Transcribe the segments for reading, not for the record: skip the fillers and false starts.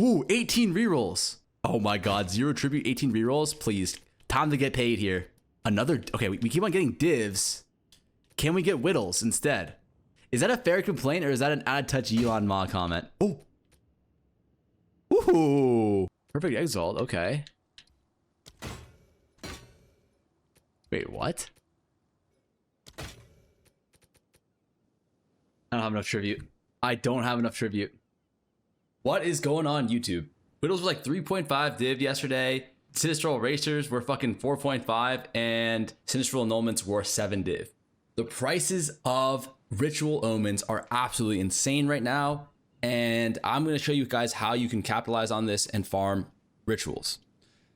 Ooh, 18 rerolls. Oh my god, 0 tribute, 18 rerolls. Please, time to get paid here. Another, okay, we keep on getting divs. Can we get Whittles instead? Is that a fair complaint or is that an add touch Elon Ma comment? Oh. Ooh. Perfect Exalt, okay. Wait, what? I don't have enough tribute. I don't have enough tribute. What is going on, YouTube? Whittles was like 3.5 div yesterday. Sinistral Racers were fucking 4.5 and Sinistral Annulments were 7 div. The prices of Ritual Omens are absolutely insane right now. And I'm going to show you guys how you can capitalize on this and farm rituals.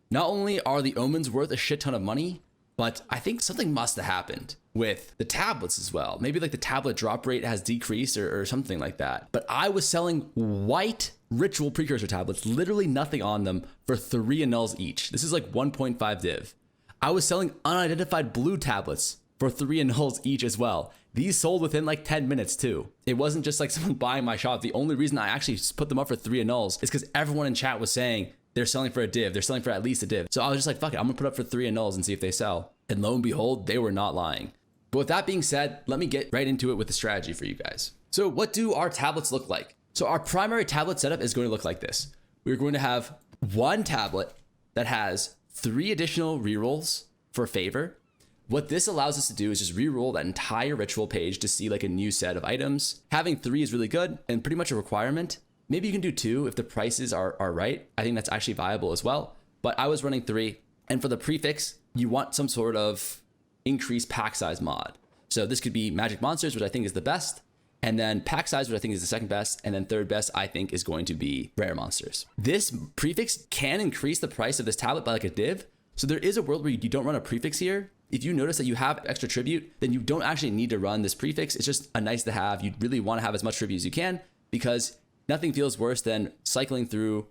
Not only are the omens worth a shit ton of money, but I think something must have happened with the tablets as well. Maybe like the tablet drop rate has decreased or something like that. But I was selling white ritual precursor tablets, literally nothing on them, for 3 annuls each. This is like 1.5 div. I was selling unidentified blue tablets for 3 annuls each as well. These sold within like 10 minutes too. It wasn't just like someone buying my shop. The only reason I actually put them up for 3 annuls is because everyone in chat was saying they're selling for a div. They're selling for at least a div. So I was just like, fuck it, I'm gonna put up for 3 annuls and see if they sell. And lo and behold, they were not lying. But with that being said, let me get right into it with the strategy for you guys. So what do our tablets look like? So our primary tablet setup is going to look like this. We're going to have one tablet that has 3 additional rerolls for favor. What this allows us to do is just reroll that entire ritual page to see like a new set of items. Having 3 is really good and pretty much a requirement. Maybe you can do 2 if the prices are right. I think that's actually viable as well. But I was running 3. And for the prefix, you want some sort of increased pack size mod. So this could be Magic Monsters, which I think is the best. And then pack size, which I think is the second best. And then third best, I think, is going to be Rare Monsters. This prefix can increase the price of this tablet by like a div. So there is a world where you don't run a prefix here. If you notice that you have extra tribute, then you don't actually need to run this prefix. It's just a nice to have. You really want to have as much tribute as you can because nothing feels worse than cycling through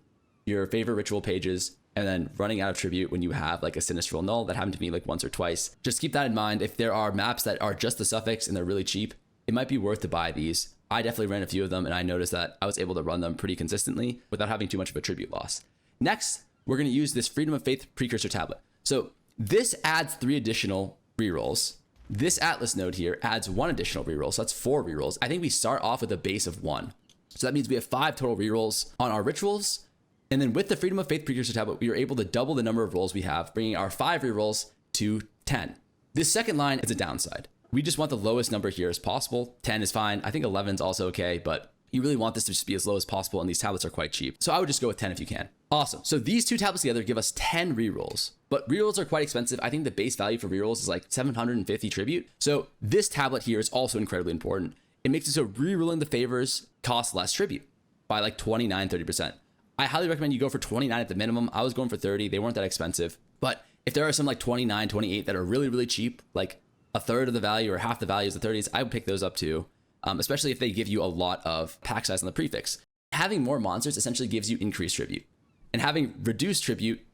your favorite ritual pages and then running out of tribute when you have like a Sinistral Null. That happened to me like once or twice. Just keep that in mind. If there are maps that are just the suffix and they're really cheap, it might be worth to buy these. I definitely ran a few of them and I noticed that I was able to run them pretty consistently without having too much of a tribute loss. Next, we're going to use this Freedom of Faith precursor tablet. So this adds 3 additional rerolls. This Atlas node here adds 1 additional reroll. So that's 4 rerolls. I think we start off with a base of 1. So that means we have 5 total rerolls on our rituals. And then with the Freedom of Faith precursor tablet, we are able to double the number of rolls we have, bringing our 5 rerolls to 10. This second line is a downside. We just want the lowest number here as possible. 10 is fine. I think 11 is also okay, but you really want this to just be as low as possible. And these tablets are quite cheap. So I would just go with 10 if you can. Awesome. So these 2 tablets together give us 10 rerolls, but rerolls are quite expensive. I think the base value for rerolls is like 750 tribute. So this tablet here is also incredibly important. It makes it so rerolling the favors costs less tribute by like 29, 30%. I highly recommend you go for 29 at the minimum. I was going for 30. They weren't that expensive. But if there are some like 29, 28 that are really, really cheap, like a third of the value or half the value is the 30s, I would pick those up too, especially if they give you a lot of pack size on the prefix. Having more monsters essentially gives you increased tribute. And having reduced tribute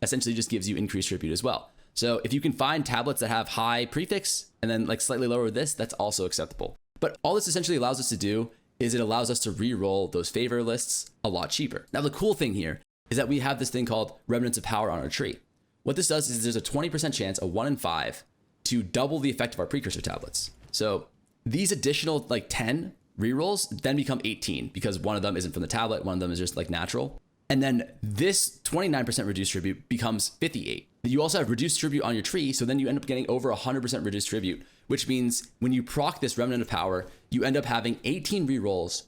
essentially just gives you increased tribute as well. So if you can find tablets that have high prefix and then like slightly lower this, that's also acceptable. But all this essentially allows us to do is it allows us to re-roll those favor lists a lot cheaper. Now, the cool thing here is that we have this thing called Remnants of Power on our tree. What this does is there's a 20% chance, a 1 in 5, to double the effect of our precursor tablets. So these additional like 10 re-rolls then become 18 because one of them isn't from the tablet, one of them is just like natural. And then this 29% reduced tribute becomes 58. You also have reduced tribute on your tree, so then you end up getting over 100% reduced tribute, which means when you proc this Remnant of Power, you end up having 18 rerolls,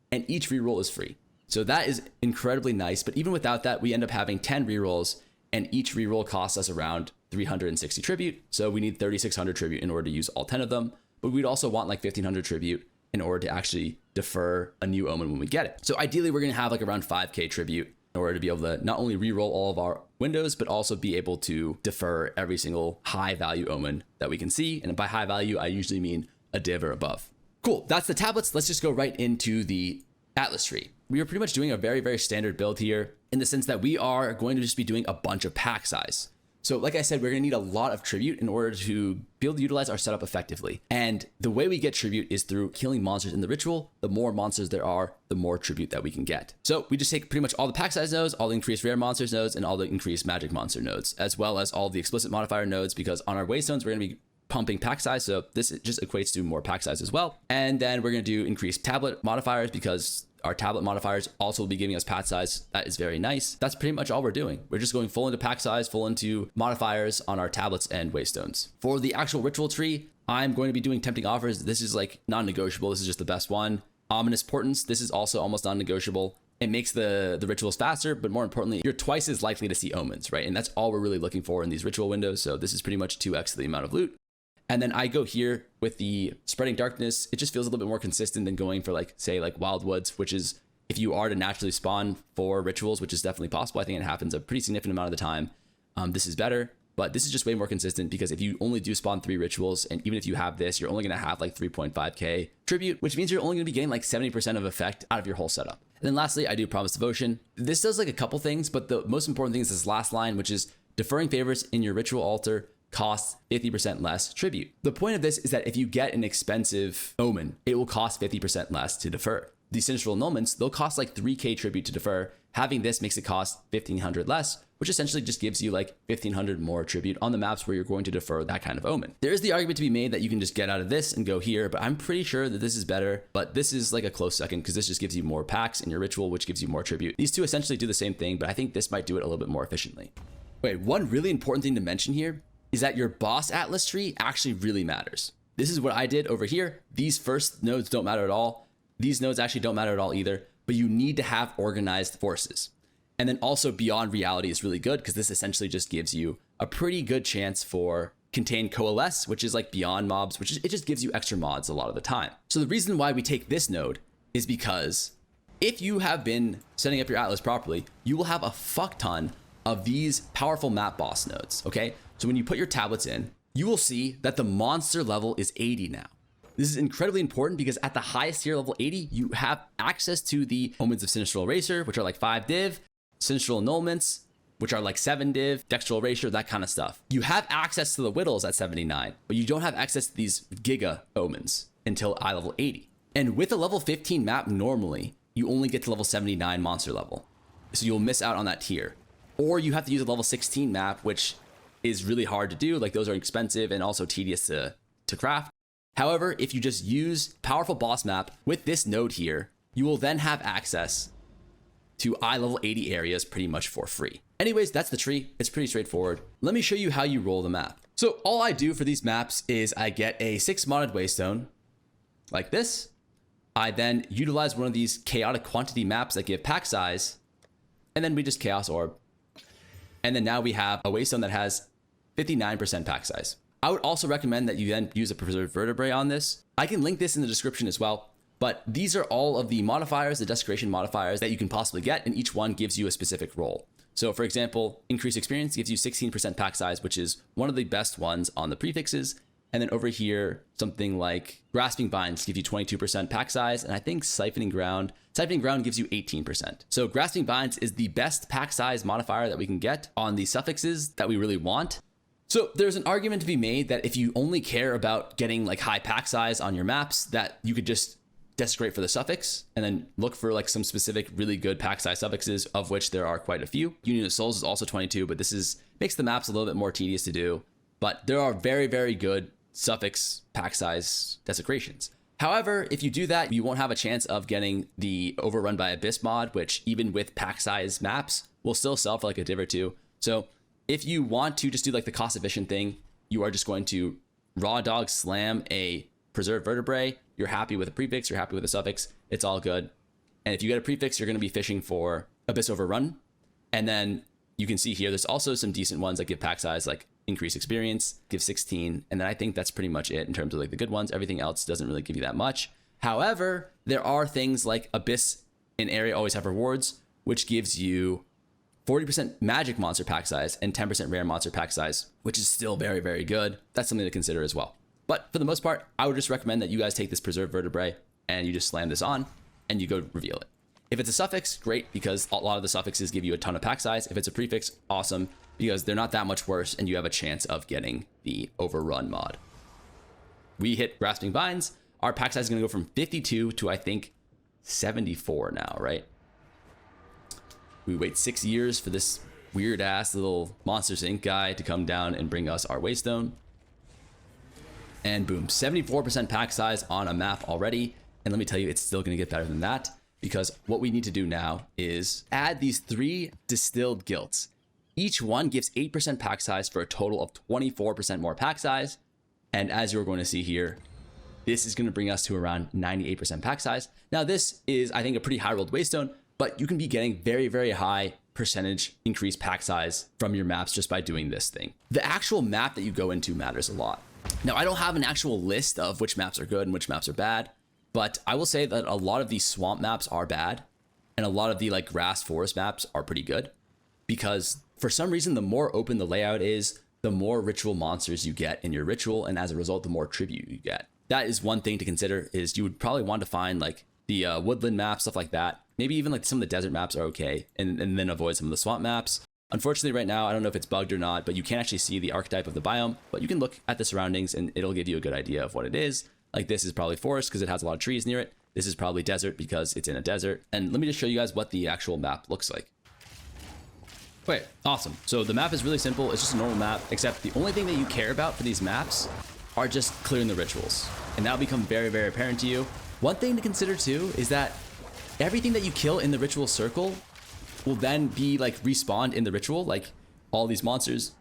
and each reroll is free. So that is incredibly nice, but even without that, we end up having 10 rerolls, and each reroll costs us around 360 tribute, so we need 3,600 tribute in order to use all 10 of them, but we'd also want like 1,500 tribute in order to actually defer a new omen when we get it. So ideally, we're going to have like around 5k tribute in order to be able to not only reroll all of our windows, but also be able to defer every single high value omen that we can see. And by high value, I usually mean a div or above. Cool, that's the tablets. Let's just go right into the Atlas tree. We are pretty much doing a very, very standard build here in the sense that we are going to just be doing a bunch of pack size. So like I said, we're going to need a lot of tribute in order to be able to utilize our setup effectively. And the way we get tribute is through killing monsters in the ritual. The more monsters there are, the more tribute that we can get. So we just take pretty much all the pack size nodes, all the increased rare monsters nodes, and all the increased magic monster nodes, as well as all the explicit modifier nodes, because on our waystones, we're going to be pumping pack size. So this just equates to more pack size as well. And then we're going to do increased tablet modifiers because our tablet modifiers also will be giving us pack size. That is very nice. That's pretty much all we're doing. We're just going full into pack size, full into modifiers on our tablets and waystones. For the actual ritual tree, I'm going to be doing tempting offers. This is like non-negotiable. This is just the best one. Ominous portents. This is also almost non-negotiable. It makes the rituals faster, but more importantly, you're twice as likely to see omens, right? And that's all we're really looking for in these ritual windows. So this is pretty much 2x the amount of loot. And then I go here with the spreading darkness. It just feels a little bit more consistent than going for like, say, like Wild Woods, which is if you are to naturally spawn for rituals, which is definitely possible. I think it happens a pretty significant amount of the time. This is better, but this is just way more consistent because if you only do spawn 3 rituals, and even if you have this, you're only going to have like 3.5k tribute, which means you're only going to be getting like 70% of effect out of your whole setup. And then lastly, I do Promise Devotion. This does like a couple things, but the most important thing is this last line, which is deferring favors in your ritual altar costs 50% less tribute. The point of this is that if you get an expensive omen, it will cost 50% less to defer. These sinistral annulments, they'll cost like 3k tribute to defer. Having this makes it cost 1500 less, which essentially just gives you like 1500 more tribute on the maps where you're going to defer that kind of omen. There is the argument to be made that you can just get out of this and go here, but I'm pretty sure that this is better, but this is like a close second because this just gives you more packs in your ritual, which gives you more tribute. These two essentially do the same thing, but I think this might do it a little bit more efficiently. Wait, one really important thing to mention here is that your boss atlas tree actually really matters. This is what I did over here. These first nodes don't matter at all. These nodes actually don't matter at all either, but you need to have organized forces. And then also Beyond Reality is really good because this essentially just gives you a pretty good chance for Contain Coalesce, which is like beyond mobs, which is, it just gives you extra mods a lot of the time. So the reason why we take this node is because if you have been setting up your atlas properly, you will have a fuck ton of these powerful map boss nodes, okay? So when you put your tablets in, you will see that the monster level is 80 now. This is incredibly important because at the highest tier level 80, you have access to the Omens of Sinistral Eraser, which are like 5 div, Sinistral Annulments, which are like 7 div, Dextral Erasure, that kind of stuff. You have access to the Whittles at 79, but you don't have access to these Giga Omens until eye level 80. And with a level 15 map normally, you only get to level 79 monster level. So you'll miss out on that tier. Or you have to use a level 16 map, which is really hard to do. Like those are expensive and also tedious to craft. However, if you just use powerful boss map with this node here, you will then have access to eye level 80 areas pretty much for free. Anyways, that's the tree. It's pretty straightforward. Let me show you how you roll the map. So all I do for these maps is I get a 6 modded waystone like this. I then utilize one of these chaotic quantity maps that give pack size, and then we just chaos orb. And then now we have a waystone that has 59% pack size. I would also recommend that you then use a preserved vertebrae on this. I can link this in the description as well, but these are all of the modifiers, the desecration modifiers that you can possibly get, and each one gives you a specific role. So for example, increased experience gives you 16% pack size, which is one of the best ones on the prefixes. And then over here, something like grasping binds gives you 22% pack size, and I think siphoning ground gives you 18%. So grasping binds is the best pack size modifier that we can get on the suffixes that we really want. So there's an argument to be made that if you only care about getting like high pack size on your maps, that you could just desecrate for the suffix and then look for like some specific really good pack size suffixes, of which there are quite a few. Union of Souls is also 22, but this makes the maps a little bit more tedious to do. But there are very, very good suffix pack size desecrations. However, if you do that, you won't have a chance of getting the Overrun by Abyss mod, which even with pack size maps will still sell for like a div or two. So if you want to just do like the cost efficient thing, you are just going to raw dog slam a preserved vertebrae. You're happy with a prefix, you're happy with a suffix, it's all good. And if you get a prefix, you're going to be fishing for Abyss Overrun. And then you can see here, there's also some decent ones that give pack size, like increased experience, give 16. And then I think that's pretty much it in terms of like the good ones. Everything else doesn't really give you that much. However, there are things like Abyss in area always have rewards, which gives you 40% magic monster pack size and 10% rare monster pack size, which is still very, very good. That's something to consider as well. But for the most part, I would just recommend that you guys take this preserved vertebrae and you just slam this on and you go reveal it. If it's a suffix, great, because a lot of the suffixes give you a ton of pack size. If it's a prefix, awesome. because they're not that much worse and you have a chance of getting the overrun mod. We hit Grasping Vines. Our pack size is going to go from 52 to I think 74 now, right? We wait 6 years for this weird ass little Monsters Inc. guy to come down and bring us our Waystone. And boom, 74% pack size on a map already. And let me tell you, it's still going to get better than that, because what we need to do now is add these 3 distilled gilts. Each one gives 8% pack size for a total of 24% more pack size. And as you're going to see here, this is going to bring us to around 98% pack size. Now, this is, I think, a pretty high rolled Waystone, but you can be getting very, very high percentage increased pack size from your maps just by doing this thing. The actual map that you go into matters a lot. Now, I don't have an actual list of which maps are good and which maps are bad, but I will say that a lot of these swamp maps are bad, and a lot of the like grass forest maps are pretty good, because for some reason, the more open the layout is, the more ritual monsters you get in your ritual, and as a result, the more tribute you get. That is one thing to consider, is you would probably want to find like the woodland maps, stuff like that. Maybe even like some of the desert maps are okay, and then avoid some of the swamp maps. Unfortunately, right now, I don't know if it's bugged or not, but you can't actually see the archetype of the biome, but you can look at the surroundings and it'll give you a good idea of what it is. Like this is probably forest because it has a lot of trees near it. This is probably desert because it's in a desert. And let me just show you guys what the actual map looks like. Okay, awesome. So the map is really simple. It's just a normal map, except the only thing that you care about for these maps are just clearing the rituals. And that'll become very, very apparent to you. One thing to consider too is that everything that you kill in the ritual circle will then be like respawned in the ritual. Like all these monsters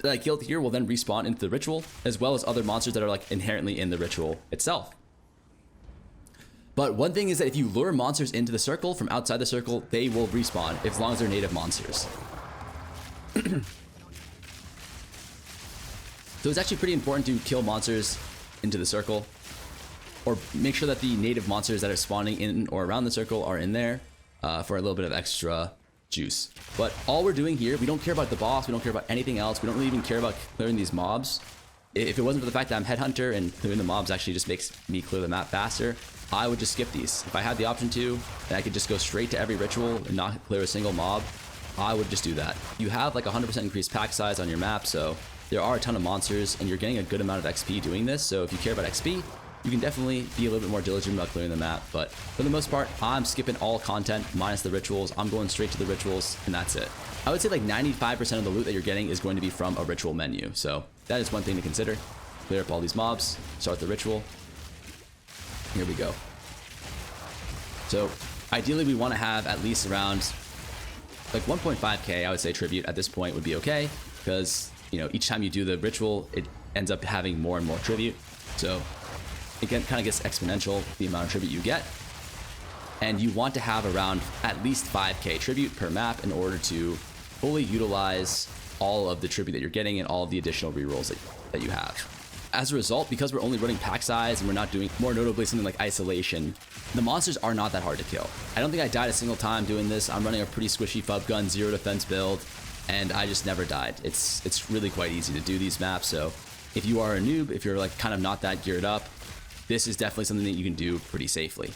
that I killed here will then respawn into the ritual, as well as other monsters that are like inherently in the ritual itself. But one thing is that if you lure monsters into the circle from outside the circle, they will respawn as long as they're native monsters. So it's actually pretty important to kill monsters into the circle, or make sure that the native monsters that are spawning in or around the circle are in there for a little bit of extra juice. But all we're doing here, we don't care about the boss, we don't care about anything else, we don't really even care about clearing these mobs. If it wasn't for the fact that I'm Headhunter and clearing the mobs actually just makes me clear the map faster, I would just skip these. If I had the option to, and I could just go straight to every ritual and not clear a single mob, I would just do that. You have like 100% increased pack size on your map, so there are a ton of monsters and you're getting a good amount of XP doing this. So if you care about XP, you can definitely be a little bit more diligent about clearing the map. But for the most part, I'm skipping all content minus the rituals. I'm going straight to the rituals and that's it. I would say like 95% of the loot that you're getting is going to be from a ritual menu. So that is one thing to consider. Clear up all these mobs, start the ritual. Here we go. So ideally we want to have at least around like 1.5k, I would say tribute at this point would be okay, because you know, each time you do the ritual, it ends up having more and more tribute. So it kind of gets exponential, the amount of tribute you get. And you want to have around at least 5k tribute per map in order to fully utilize all of the tribute that you're getting and all of the additional rerolls that you have. As a result, because we're only running pack size and we're not doing, more notably, something like isolation, the monsters are not that hard to kill. I don't think I died a single time doing this. I'm running a pretty squishy FUB gun, 0 defense build, and I just never died. It's really quite easy to do these maps, so if you are a noob, if you're like kind of not that geared up, this is definitely something that you can do pretty safely.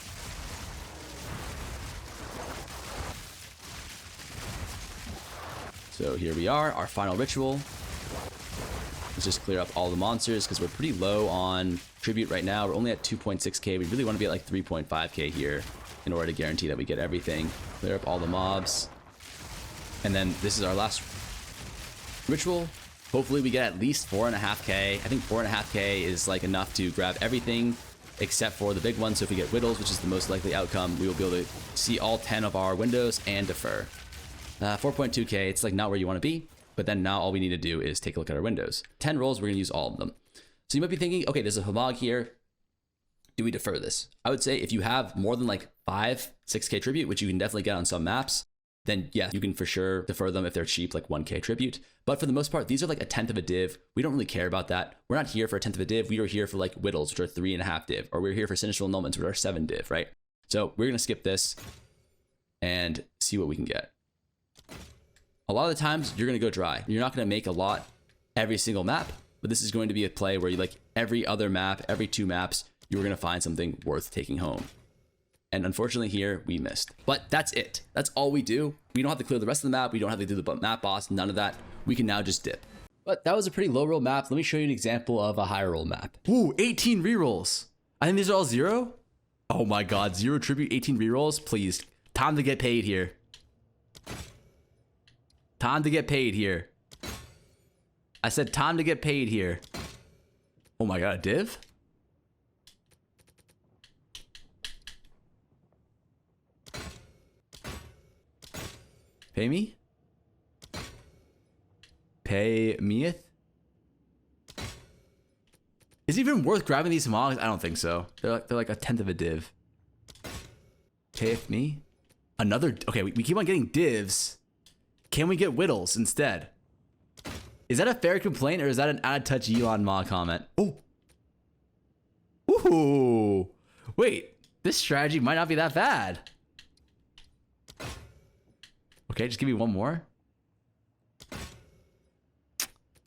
So here we are, our final ritual. Let's just clear up all the monsters because we're pretty low on tribute right now. We're only at 2.6k. We really want to be at like 3.5k here in order to guarantee that we get everything. Clear up all the mobs. And then this is our last ritual. Hopefully we get at least 4.5k. I think 4.5k is like enough to grab everything except for the big one. So if we get Whittles, which is the most likely outcome, we will be able to see all 10 of our windows and defer. 4.2k, it's like not where you want to be. But then now all we need to do is take a look at our windows. 10 rolls, we're going to use all of them. So you might be thinking, okay, there's a Hamag here. Do we defer this? I would say if you have more than like 6k tribute, which you can definitely get on some maps, then yes, you can for sure defer them if they're cheap, like 1k tribute. But for the most part, these are like a 1/10 of a div. We don't really care about that. We're not here for a 1/10 of a div. We are here for like Whittles, which are 3.5 div, or we're here for Sinistral Annulments, which are 7 div, right? So we're going to skip this and see what we can get. A lot of the times you're going to go dry. You're not going to make a lot every single map, but this is going to be a play where you like every other map, every 2 maps, you're going to find something worth taking home. And unfortunately here, we missed. But that's it. That's all we do. We don't have to clear the rest of the map. We don't have to do the map boss, none of that. We can now just dip. But that was a pretty low roll map. Let me show you an example of a high roll map. Ooh, 18 rerolls. I think these are all 0. Oh my God, 0 tribute, 18 rerolls. Please, time to get paid here. Time to get paid here. I said time to get paid here. Oh my God, a div? Pay me? Pay meeth? Is it even worth grabbing these hogs? I don't think so. They're like a tenth of a div. Payeth me? Another, okay, we keep on getting divs. Can we get Whittles instead? Is that a fair complaint or is that an add touch Elon Ma comment? Oh. Ooh. Wait, this strategy might not be that bad. Okay, just give me one more.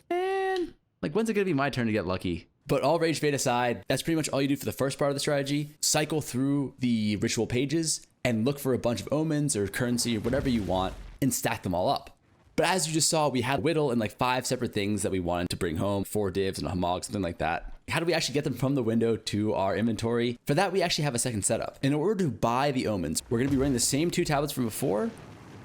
And like, when's it gonna be my turn to get lucky? But all rage bait aside, that's pretty much all you do for the first part of the strategy. Cycle through the ritual pages and look for a bunch of omens or currency or whatever you want and stack them all up. But as you just saw, we had Whittle and like 5 separate things that we wanted to bring home, 4 divs and a hamog, something like that. How do we actually get them from the window to our inventory? For that, we actually have a second setup. In order to buy the omens, we're gonna be running the same 2 tablets from before,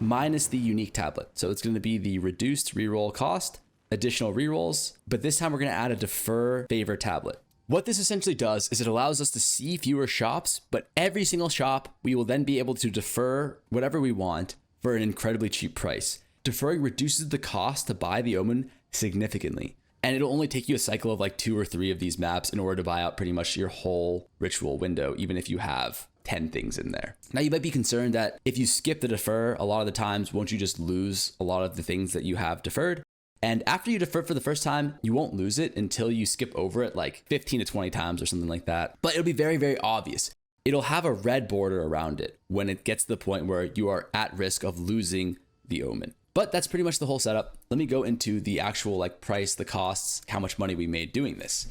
minus the unique tablet. So it's gonna be the reduced reroll cost, additional rerolls, but this time we're gonna add a defer favor tablet. What this essentially does is it allows us to see fewer shops, but every single shop, we will then be able to defer whatever we want for an incredibly cheap price. Deferring reduces the cost to buy the omen significantly. And it'll only take you a cycle of like 2 or 3 of these maps in order to buy out pretty much your whole ritual window, even if you have 10 things in there. Now you might be concerned that if you skip the defer, a lot of the times, won't you just lose a lot of the things that you have deferred? And after you defer for the first time, you won't lose it until you skip over it like 15 to 20 times or something like that. But it'll be very, very obvious. It'll have a red border around it when it gets to the point where you are at risk of losing the omen. But that's pretty much the whole setup. Let me go into the actual like price, the costs, how much money we made doing this.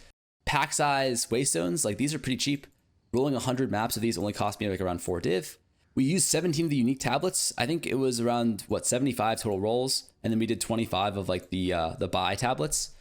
Pack size waystones, like these are pretty cheap. Rolling 100 maps of these only cost me like around 4 div. We used 17 of the unique tablets. I think it was around what, 75 total rolls. And then we did 25 of like the buy tablets.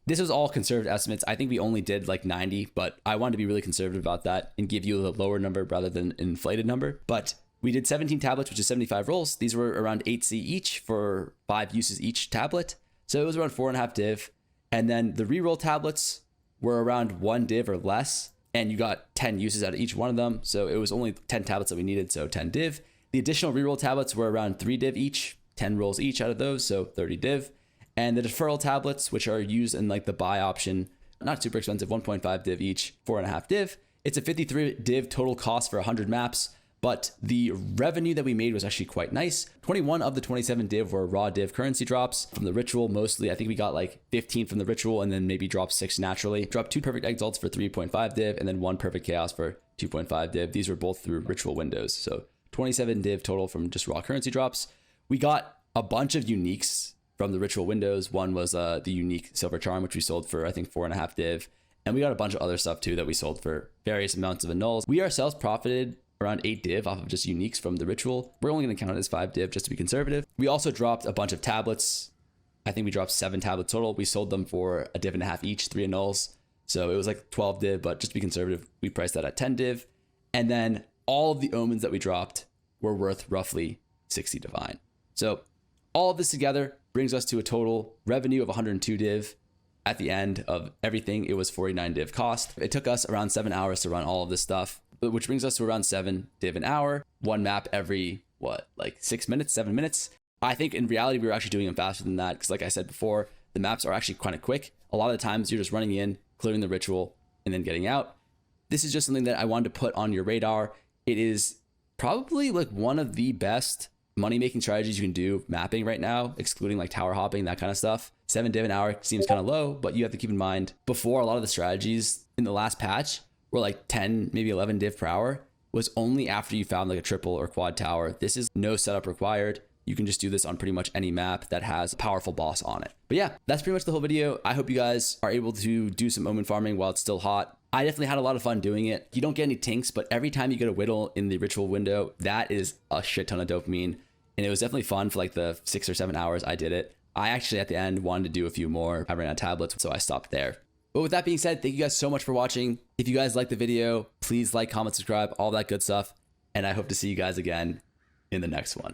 This was all conservative estimates. I think we only did like 90, but I wanted to be really conservative about that and give you a lower number rather than an inflated number. But we did 17 tablets, which is 75 rolls. These were around 8C each for 5 uses each tablet. So it was around 4.5 div. And then the reroll tablets were around 1 div or less. And you got 10 uses out of each one of them. So it was only 10 tablets that we needed, so 10 div. The additional reroll tablets were around 3 div each, 10 rolls each out of those, so 30 div. And the deferral tablets, which are used in like the buy option, not super expensive, 1.5 div each, 4.5 div. It's a 53 div total cost for 100 maps. But the revenue that we made was actually quite nice. 21 of the 27 div were raw div currency drops from the ritual mostly. I think we got like 15 from the ritual and then maybe dropped 6 naturally. Dropped 2 perfect exalts for 3.5 div and then 1 perfect chaos for 2.5 div. These were both through ritual windows. So 27 div total from just raw currency drops. We got a bunch of uniques from the ritual windows. One was the unique silver charm, which we sold for I think 4.5 div. And we got a bunch of other stuff too that we sold for various amounts of annuls. We ourselves profited around 8 div off of just uniques from the ritual. We're only going to count it as 5 div just to be conservative. We also dropped a bunch of tablets. I think we dropped 7 tablets total. We sold them for a div and a half each, 3 annuls. So it was like 12 div, but just to be conservative, we priced that at 10 div. And then all of the omens that we dropped were worth roughly 60 divine. So all of this together brings us to a total revenue of 102 div. At the end of everything, it was 49 div cost. It took us around 7 hours to run all of this stuff, which brings us to around 7 div an hour. 1 map every, what, like 6 minutes, 7 minutes? I think in reality, we were actually doing them faster than that because like I said before, the maps are actually kind of quick. A lot of the times you're just running in, clearing the ritual, and then getting out. This is just something that I wanted to put on your radar. It is probably like one of the best money-making strategies you can do mapping right now, excluding like tower hopping, that kind of stuff. 7 div an hour seems kind of low, but you have to keep in mind before a lot of the strategies in the last patch were like 10, maybe 11 div per hour was only after you found like a triple or quad tower. This is no setup required. You can just do this on pretty much any map that has a powerful boss on it. But yeah, that's pretty much the whole video. I hope you guys are able to do some omen farming while it's still hot. I definitely had a lot of fun doing it. You don't get any tinks, but every time you get a Whittle in the ritual window, that is a shit ton of dopamine. And it was definitely fun for like the 6 or 7 hours I did it. I actually at the end wanted to do a few more. I ran out of tablets, so I stopped there. But with that being said, thank you guys so much for watching. If you guys liked the video, please like, comment, subscribe, all that good stuff. And I hope to see you guys again in the next one.